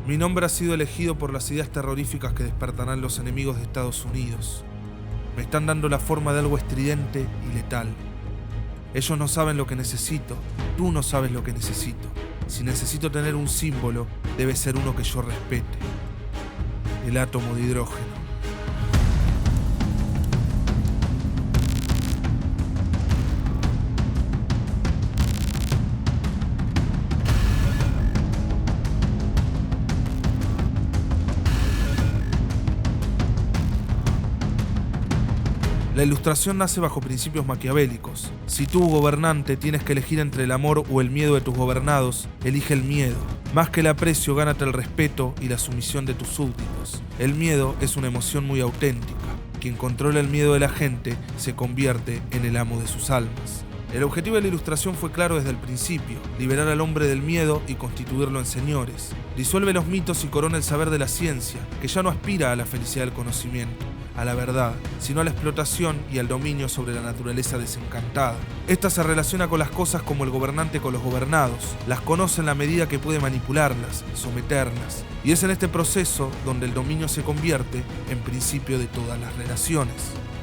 Mi nombre ha sido elegido por las ideas terroríficas que despertarán los enemigos de Estados Unidos. Me están dando la forma de algo estridente y letal. Ellos no saben lo que necesito, tú no sabes lo que necesito. Si necesito tener un símbolo, debe ser uno que yo respete. El átomo de hidrógeno. La Ilustración nace bajo principios maquiavélicos. Si tú, gobernante, tienes que elegir entre el amor o el miedo de tus gobernados, elige el miedo. Más que el aprecio, gánate el respeto y la sumisión de tus súbditos. El miedo es una emoción muy auténtica. Quien controla el miedo de la gente se convierte en el amo de sus almas. El objetivo de la Ilustración fue claro desde el principio: liberar al hombre del miedo y constituirlo en señores. Disuelve los mitos y corona el saber de la ciencia, que ya no aspira a la felicidad del conocimiento, a la verdad, sino a la explotación y al dominio sobre la naturaleza desencantada. Esta se relaciona con las cosas como el gobernante con los gobernados, las conoce en la medida que puede manipularlas, someterlas, y es en este proceso donde el dominio se convierte en principio de todas las relaciones.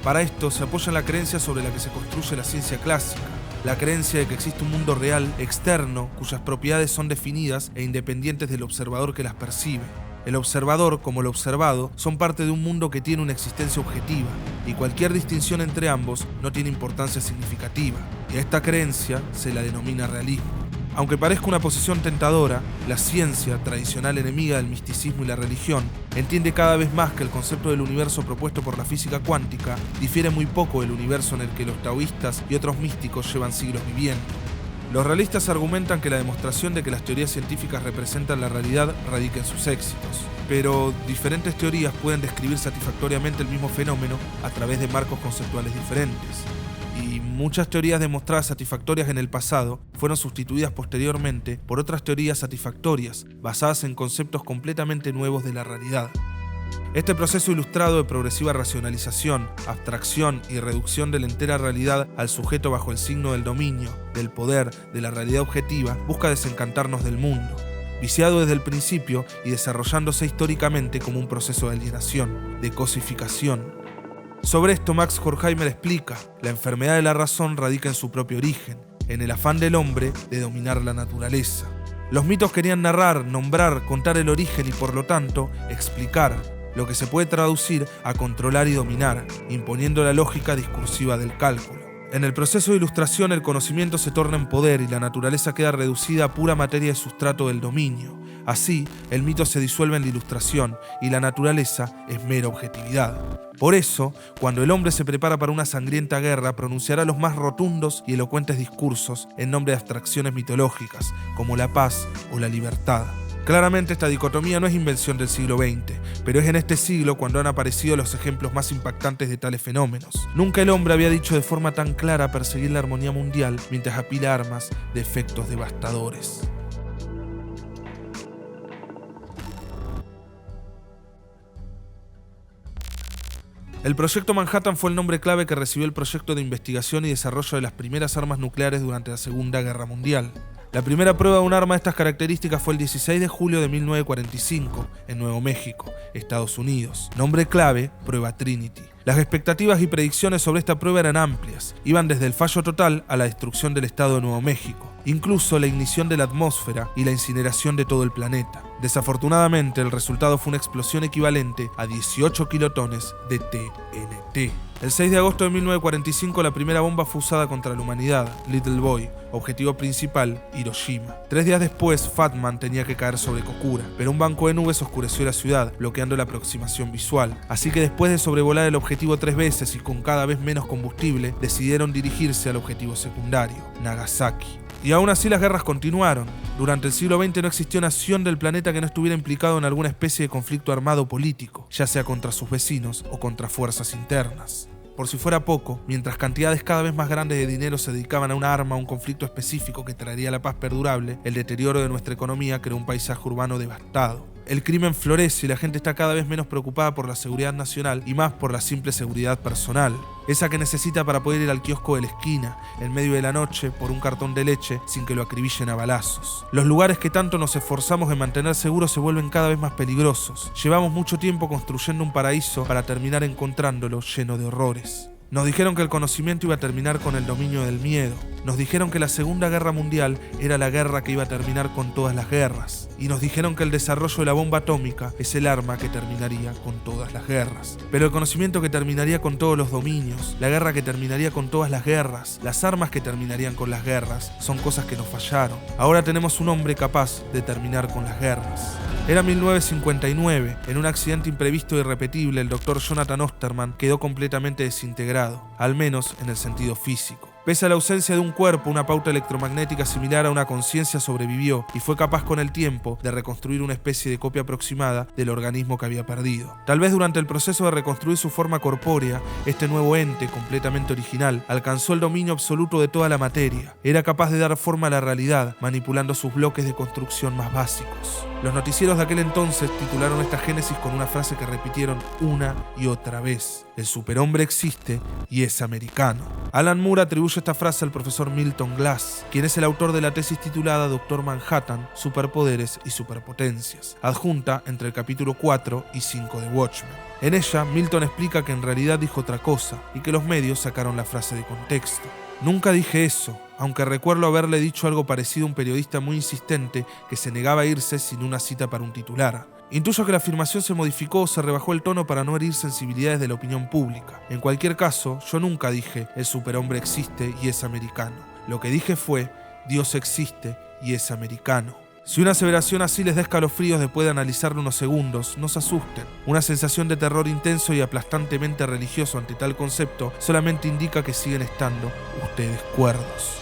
Para esto se apoya en la creencia sobre la que se construye la ciencia clásica, la creencia de que existe un mundo real, externo, cuyas propiedades son definidas e independientes del observador que las percibe. El observador, como el observado, son parte de un mundo que tiene una existencia objetiva, y cualquier distinción entre ambos no tiene importancia significativa, y a esta creencia se la denomina realismo. Aunque parezca una posición tentadora, la ciencia, tradicional enemiga del misticismo y la religión, entiende cada vez más que el concepto del universo propuesto por la física cuántica difiere muy poco del universo en el que los taoístas y otros místicos llevan siglos viviendo. Los realistas argumentan que la demostración de que las teorías científicas representan la realidad radica en sus éxitos, pero diferentes teorías pueden describir satisfactoriamente el mismo fenómeno a través de marcos conceptuales diferentes. Y muchas teorías demostradas satisfactorias en el pasado fueron sustituidas posteriormente por otras teorías satisfactorias, basadas en conceptos completamente nuevos de la realidad. Este proceso ilustrado de progresiva racionalización, abstracción y reducción de la entera realidad al sujeto bajo el signo del dominio, del poder, de la realidad objetiva, busca desencantarnos del mundo, viciado desde el principio y desarrollándose históricamente como un proceso de alienación, de cosificación. Sobre esto Max Horkheimer explica: la enfermedad de la razón radica en su propio origen, en el afán del hombre de dominar la naturaleza. Los mitos querían narrar, nombrar, contar el origen y por lo tanto explicar, lo que se puede traducir a controlar y dominar, imponiendo la lógica discursiva del cálculo. En el proceso de ilustración el conocimiento se torna en poder y la naturaleza queda reducida a pura materia de sustrato del dominio. Así, el mito se disuelve en la ilustración y la naturaleza es mera objetividad. Por eso, cuando el hombre se prepara para una sangrienta guerra, pronunciará los más rotundos y elocuentes discursos en nombre de abstracciones mitológicas, como la paz o la libertad. Claramente esta dicotomía no es invención del siglo XX, pero es en este siglo cuando han aparecido los ejemplos más impactantes de tales fenómenos. Nunca el hombre había dicho de forma tan clara perseguir la armonía mundial mientras apila armas de efectos devastadores. El Proyecto Manhattan fue el nombre clave que recibió el proyecto de investigación y desarrollo de las primeras armas nucleares durante la Segunda Guerra Mundial. La primera prueba de un arma de estas características fue el 16 de julio de 1945, en Nuevo México, Estados Unidos. Nombre clave: Prueba Trinity. Las expectativas y predicciones sobre esta prueba eran amplias. Iban desde el fallo total a la destrucción del estado de Nuevo México, incluso la ignición de la atmósfera y la incineración de todo el planeta. Desafortunadamente, el resultado fue una explosión equivalente a 18 kilotones de TNT. El 6 de agosto de 1945 la primera bomba fue usada contra la humanidad, Little Boy, objetivo principal, Hiroshima. 3 días después, Fat Man tenía que caer sobre Kokura, pero un banco de nubes oscureció la ciudad, bloqueando la aproximación visual. Así que después de sobrevolar el objetivo 3 veces y con cada vez menos combustible, decidieron dirigirse al objetivo secundario, Nagasaki. Y aún así las guerras continuaron. Durante el siglo XX no existió nación del planeta que no estuviera implicado en alguna especie de conflicto armado político, ya sea contra sus vecinos o contra fuerzas internas. Por si fuera poco, mientras cantidades cada vez más grandes de dinero se dedicaban a una arma o un conflicto específico que traería la paz perdurable, el deterioro de nuestra economía creó un paisaje urbano devastado. El crimen florece y la gente está cada vez menos preocupada por la seguridad nacional y más por la simple seguridad personal. Esa que necesita para poder ir al kiosco de la esquina, en medio de la noche, por un cartón de leche, sin que lo acribillen a balazos. Los lugares que tanto nos esforzamos en mantener seguros se vuelven cada vez más peligrosos. Llevamos mucho tiempo construyendo un paraíso para terminar encontrándolo lleno de horrores. Nos dijeron que el conocimiento iba a terminar con el dominio del miedo. Nos dijeron que la Segunda Guerra Mundial era la guerra que iba a terminar con todas las guerras. Y nos dijeron que el desarrollo de la bomba atómica es el arma que terminaría con todas las guerras. Pero el conocimiento que terminaría con todos los dominios, la guerra que terminaría con todas las guerras, las armas que terminarían con las guerras, son cosas que nos fallaron. Ahora tenemos un hombre capaz de terminar con las guerras. Era 1959. En un accidente imprevisto e irrepetible, el Dr. Jonathan Osterman quedó completamente desintegrado, al menos en el sentido físico. Pese a la ausencia de un cuerpo, una pauta electromagnética similar a una conciencia sobrevivió y fue capaz con el tiempo de reconstruir una especie de copia aproximada del organismo que había perdido. Tal vez durante el proceso de reconstruir su forma corpórea, este nuevo ente, completamente original, alcanzó el dominio absoluto de toda la materia. Era capaz de dar forma a la realidad, manipulando sus bloques de construcción más básicos. Los noticieros de aquel entonces titularon esta génesis con una frase que repitieron una y otra vez: el superhombre existe y es americano. Alan Moore atribuye esta frase al profesor Milton Glass, quien es el autor de la tesis titulada Doctor Manhattan, Superpoderes y Superpotencias, adjunta entre el capítulo 4 y 5 de Watchmen. En ella, Milton explica que en realidad dijo otra cosa y que los medios sacaron la frase de contexto. Nunca dije eso, aunque recuerdo haberle dicho algo parecido a un periodista muy insistente que se negaba a irse sin una cita para un titular. Intuyo que la afirmación se modificó o se rebajó el tono para no herir sensibilidades de la opinión pública. En cualquier caso, yo nunca dije el superhombre existe y es americano. Lo que dije fue Dios existe y es americano. Si una aseveración así les da escalofríos después de analizarlo unos segundos, no se asusten. Una sensación de terror intenso y aplastantemente religioso ante tal concepto solamente indica que siguen estando ustedes cuerdos.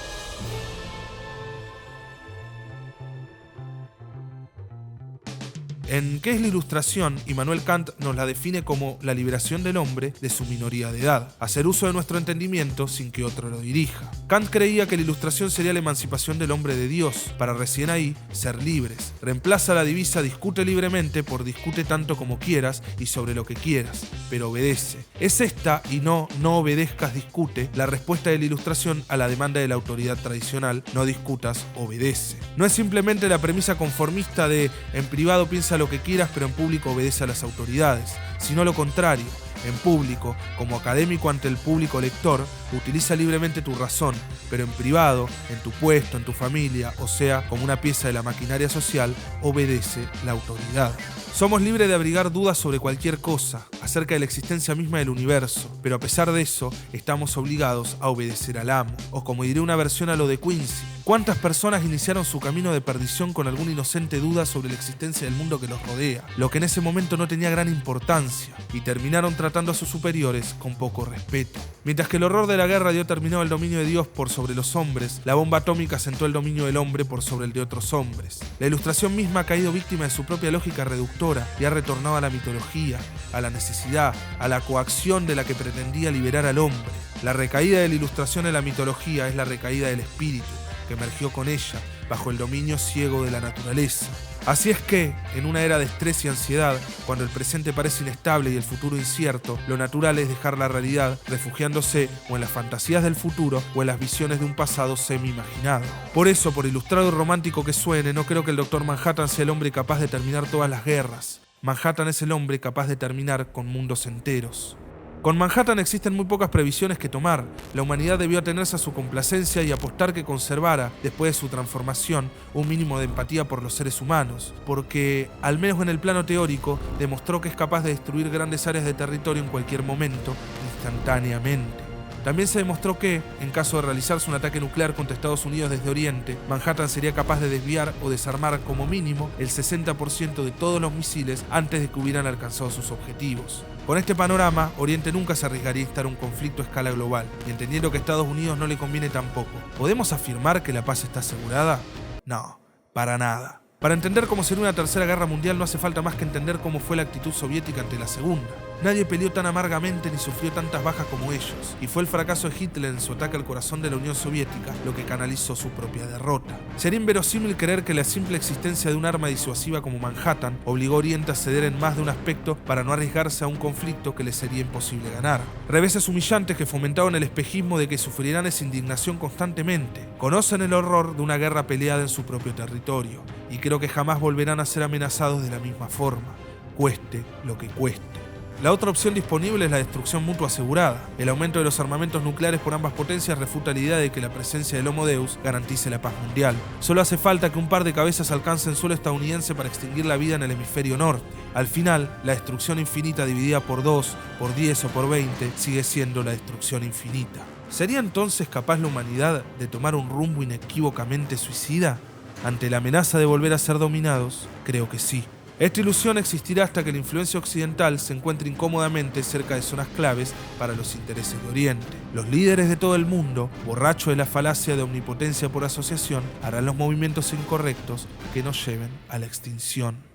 En ¿Qué es la ilustración? Immanuel Kant nos la define como la liberación del hombre de su minoría de edad, hacer uso de nuestro entendimiento sin que otro lo dirija. Kant creía que la ilustración sería la emancipación del hombre de Dios, para recién ahí ser libres. Reemplaza la divisa discute libremente por discute tanto como quieras y sobre lo que quieras, pero obedece. Es esta y no obedezcas, discute, la respuesta de la ilustración a la demanda de la autoridad tradicional: no discutas, obedece. No es simplemente la premisa conformista de en privado piensa lo que quieras, pero en público obedece a las autoridades, sino lo contrario. En público, como académico ante el público lector, utiliza libremente tu razón, pero en privado, en tu puesto, en tu familia, o sea, como una pieza de la maquinaria social, obedece la autoridad. Somos libres de abrigar dudas sobre cualquier cosa, acerca de la existencia misma del universo, pero a pesar de eso, estamos obligados a obedecer al amo, o como diré una versión a lo de Quincy. ¿Cuántas personas iniciaron su camino de perdición con alguna inocente duda sobre la existencia del mundo que los rodea, lo que en ese momento no tenía gran importancia, y terminaron tratando a sus superiores con poco respeto? Mientras que el horror de la guerra dio terminado el dominio de Dios por sobre los hombres, la bomba atómica asentó el dominio del hombre por sobre el de otros hombres. La ilustración misma ha caído víctima de su propia lógica reductora y ha retornado a la mitología, a la necesidad, a la coacción de la que pretendía liberar al hombre. La recaída de la ilustración en la mitología es la recaída del espíritu, que emergió con ella, bajo el dominio ciego de la naturaleza. Así es que, en una era de estrés y ansiedad, cuando el presente parece inestable y el futuro incierto, lo natural es dejar la realidad refugiándose o en las fantasías del futuro o en las visiones de un pasado semi-imaginado. Por eso, por ilustrado y romántico que suene, no creo que el Dr. Manhattan sea el hombre capaz de terminar todas las guerras. Manhattan es el hombre capaz de terminar con mundos enteros. Con Manhattan existen muy pocas previsiones que tomar. La humanidad debió atenerse a su complacencia y apostar que conservara, después de su transformación, un mínimo de empatía por los seres humanos, porque, al menos en el plano teórico, demostró que es capaz de destruir grandes áreas de territorio en cualquier momento, instantáneamente. También se demostró que, en caso de realizarse un ataque nuclear contra Estados Unidos desde Oriente, Manhattan sería capaz de desviar o desarmar como mínimo el 60% de todos los misiles antes de que hubieran alcanzado sus objetivos. Con este panorama, Oriente nunca se arriesgaría a instar un conflicto a escala global, y entendiendo que a Estados Unidos no le conviene tampoco, ¿podemos afirmar que la paz está asegurada? No, para nada. Para entender cómo sería una tercera guerra mundial no hace falta más que entender cómo fue la actitud soviética ante la segunda. Nadie peleó tan amargamente ni sufrió tantas bajas como ellos, y fue el fracaso de Hitler en su ataque al corazón de la Unión Soviética lo que canalizó su propia derrota. Sería inverosímil creer que la simple existencia de un arma disuasiva como Manhattan obligó a Oriente a ceder en más de un aspecto para no arriesgarse a un conflicto que le sería imposible ganar. Reveses humillantes que fomentaban el espejismo de que sufrirán esa indignación constantemente. Conocen el horror de una guerra peleada en su propio territorio, y creo que jamás volverán a ser amenazados de la misma forma, cueste lo que cueste. La otra opción disponible es la destrucción mutua asegurada. El aumento de los armamentos nucleares por ambas potencias refuta la idea de que la presencia del Homo Deus garantice la paz mundial. Solo hace falta que un par de cabezas alcancen suelo estadounidense para extinguir la vida en el hemisferio norte. Al final, la destrucción infinita dividida por 2, por 10 o por 20 sigue siendo la destrucción infinita. ¿Sería entonces capaz la humanidad de tomar un rumbo inequívocamente suicida? Ante la amenaza de volver a ser dominados, creo que sí. Esta ilusión existirá hasta que la influencia occidental se encuentre incómodamente cerca de zonas claves para los intereses de Oriente. Los líderes de todo el mundo, borrachos de la falacia de omnipotencia por asociación, harán los movimientos incorrectos que nos lleven a la extinción.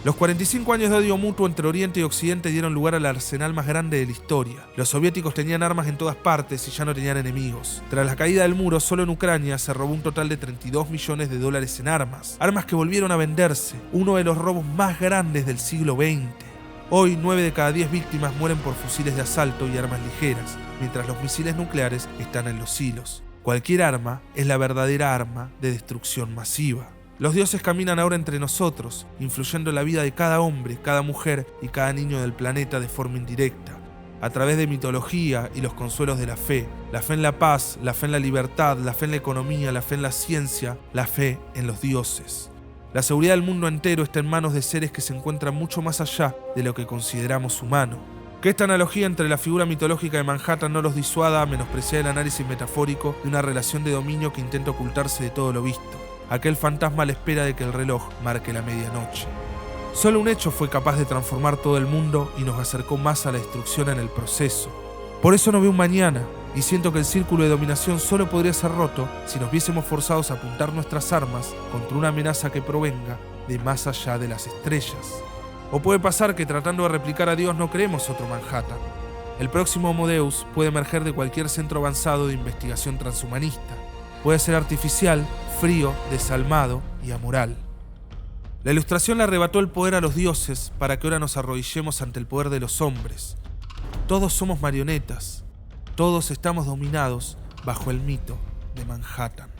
Los 45 años de odio mutuo entre Oriente y Occidente dieron lugar al arsenal más grande de la historia. Los soviéticos tenían armas en todas partes y ya no tenían enemigos. Tras la caída del muro, solo en Ucrania se robó un total de $32 millones en armas. Armas que volvieron a venderse, uno de los robos más grandes del siglo XX. Hoy, 9 de cada 10 víctimas mueren por fusiles de asalto y armas ligeras, mientras los misiles nucleares están en los hilos. Cualquier arma es la verdadera arma de destrucción masiva. Los dioses caminan ahora entre nosotros, influyendo en la vida de cada hombre, cada mujer y cada niño del planeta de forma indirecta, a través de mitología y los consuelos de la fe en la paz, la fe en la libertad, la fe en la economía, la fe en la ciencia, la fe en los dioses. La seguridad del mundo entero está en manos de seres que se encuentran mucho más allá de lo que consideramos humano. Que esta analogía entre la figura mitológica de Manhattan no los disuada a menospreciar el análisis metafórico de una relación de dominio que intenta ocultarse de todo lo visto. Aquel fantasma a la espera de que el reloj marque la medianoche. Solo un hecho fue capaz de transformar todo el mundo y nos acercó más a la destrucción en el proceso. Por eso no veo un mañana, y siento que el círculo de dominación solo podría ser roto si nos viésemos forzados a apuntar nuestras armas contra una amenaza que provenga de más allá de las estrellas. O puede pasar que tratando de replicar a Dios no creemos otro Manhattan. El próximo Homo Deus puede emerger de cualquier centro avanzado de investigación transhumanista. Puede ser artificial, frío, desalmado y amoral. La Ilustración le arrebató el poder a los dioses para que ahora nos arrodillemos ante el poder de los hombres. Todos somos marionetas, todos estamos dominados bajo el mito de Manhattan.